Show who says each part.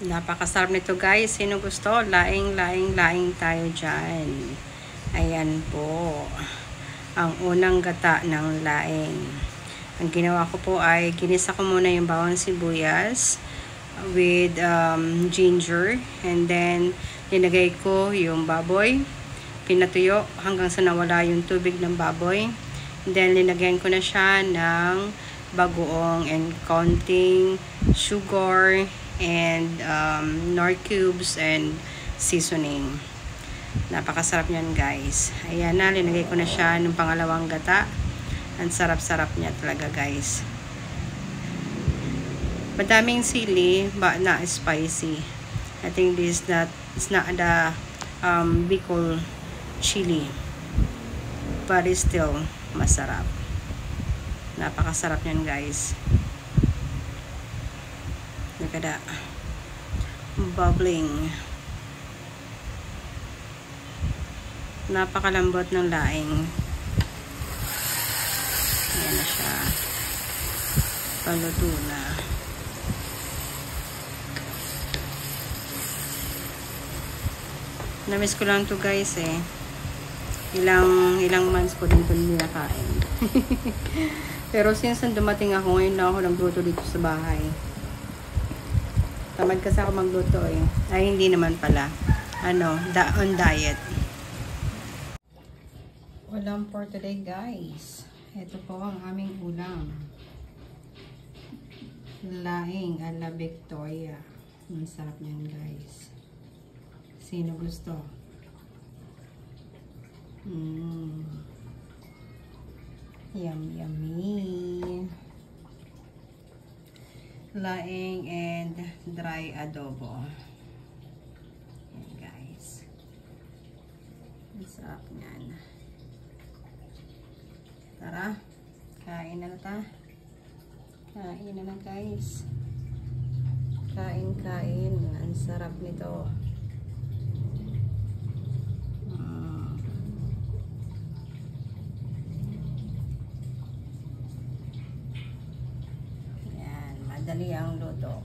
Speaker 1: Napakasarap nito guys. Sino gusto? Laing tayo dyan. Ayan po. Ang unang gata ng laing. Ang ginawa ko po ay ginisa ko muna yung bawang sibuyas with ginger. And then, linagay ko yung baboy. Pinatuyo hanggang sa nawala yung tubig ng baboy. And then, linagyan ko na siya ng bagoong and konting sugar and nor cubes and seasoning. Napakasarap niyan guys. Ayan na, linagay ko na siya ng pangalawang gata. Ang sarap-sarap niya talaga guys. Madaming sili but not spicy. I think this it's not the Bicol chili, but it's still masarap. Napakasarap niyan guys. Look at that. Bubbling. Napakalambot ng laing. Ayan na siya. Paluto na. Namiss ko lang to guys eh. Ilang months ko din ito nilakain. Pero since dumating ako, ngayon na ako nagluto dito sa bahay. Tamad kasi ako magluto eh. Ay, hindi naman pala. On diet. Ulam for today guys. Ito po ang aming ulam. Laing a la Victoria. Ang sarap niyan guys. Sino gusto? Yummy. Laing and dry adobo. Yan guys. Ang sarap niyan. Tara, kain na ta. Kain na guys. Kain. Ang sarap nito. Yan, madali ang luto.